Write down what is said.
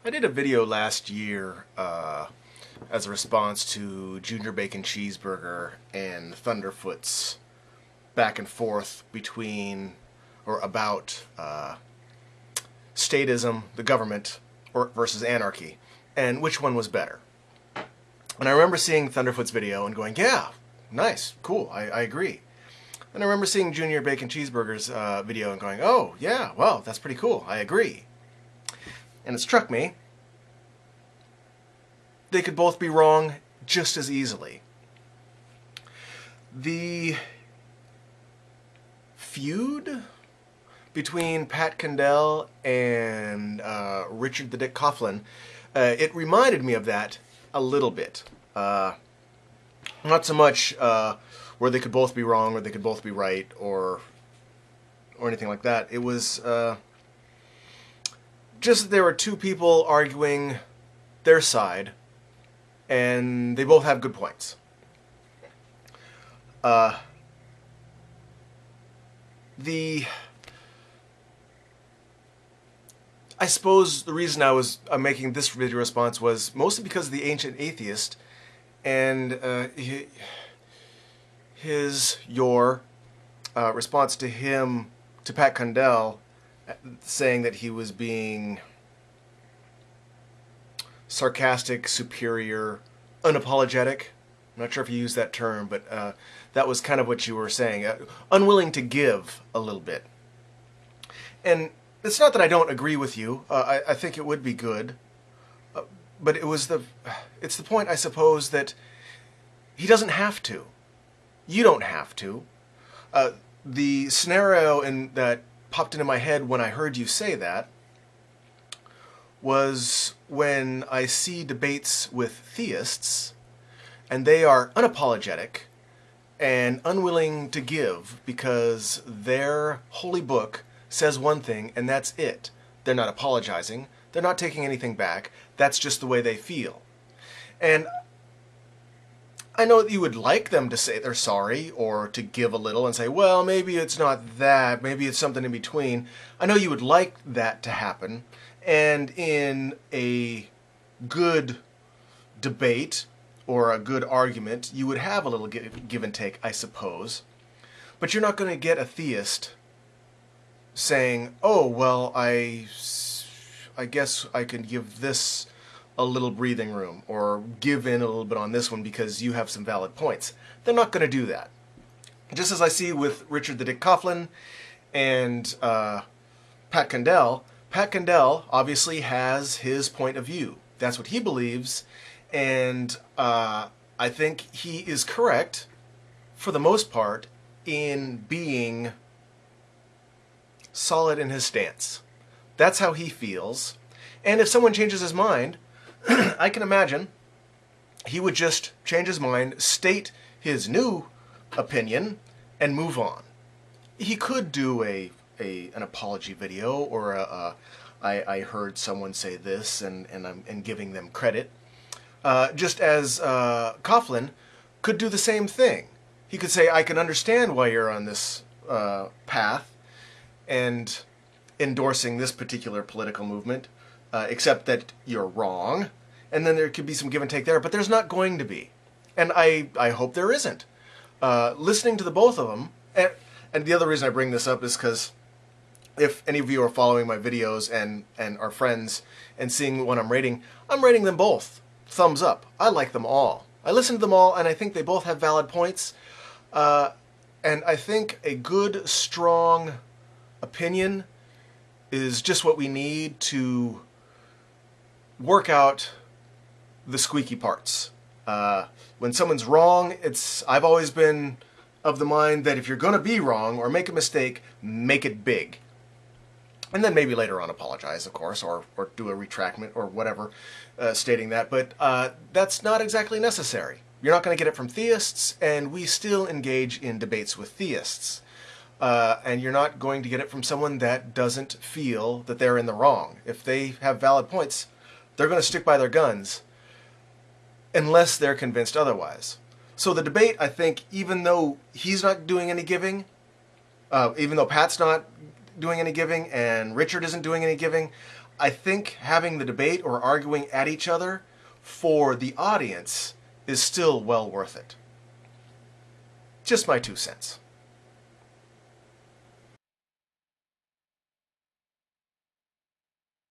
I did a video last year as a response to Junior Bacon Cheeseburger and Thunderfoot's back and forth between or about statism, the government, versus anarchy, and which one was better. And I remember seeing Thunderfoot's video and going, yeah, nice, cool, I agree. And I remember seeing Junior Bacon Cheeseburger's video and going, oh, yeah, well, that's pretty cool, I agree. And it struck me, they could both be wrong just as easily. The feud between Pat Condell and Richard the Dick Coughlin, it reminded me of that a little bit. Not so much where they could both be wrong or they could both be right or anything like that. It was just that there were two people arguing their side, and they both have good points. I suppose the reason I'm making this video response was mostly because of the Ancient Atheist and your response to him, to Pat Condell, saying that he was being sarcastic, superior, unapologetic. I'm not sure if you used that term, but that was kind of what you were saying. Unwilling to give a little bit. And it's not that I don't agree with you. I think it would be good. But it's the point, I suppose, that he doesn't have to. You don't have to. The scenario that popped into my head when I heard you say that was when I see debates with theists, and they are unapologetic and unwilling to give because their holy book says one thing and that's it. They're not apologizing. They're not taking anything back. That's just the way they feel. And I know that you would like them to say they're sorry or to give a little and say, well, maybe it's not that, maybe it's something in between. I know you would like that to happen. And in a good debate or a good argument, you would have a little give and take, I suppose. But you're not going to get a theist saying, oh, well, I guess I can give this a little breathing room or give in a little bit on this one because you have some valid points. They're not going to do that. Just as I see with Richard the Dick Coughlin and Pat Condell obviously has his point of view. That's what he believes, and I think he is correct, for the most part, in being solid in his stance. That's how he feels, and if someone changes his mind, I can imagine he would just change his mind, state his new opinion, and move on. He could do an apology video or I heard someone say this and I'm giving them credit. Just as Coughlin could do the same thing. He could say, I can understand why you're on this path and endorsing this particular political movement, except that you're wrong. And then there could be some give and take there, but there's not going to be. And I hope there isn't. Listening to the both of them, and the other reason I bring this up is because if any of you are following my videos and are friends and seeing what I'm rating them both. Thumbs up. I like them all. I listen to them all, and I think they both have valid points. And I think a good, strong opinion is just what we need to work out the squeaky parts. When someone's wrong, I've always been of the mind that if you're going to be wrong or make a mistake, make it big. And then maybe later on apologize, of course, or do a retractment or whatever, stating that. But that's not exactly necessary. You're not going to get it from theists, and we still engage in debates with theists. And you're not going to get it from someone that doesn't feel that they're in the wrong. If they have valid points, they're going to stick by their guns unless they're convinced otherwise. So the debate, I think, even though he's not doing any giving, even though Pat's not doing any giving and Richard isn't doing any giving, I think having the debate or arguing at each other for the audience is still well worth it. Just my 2 cents.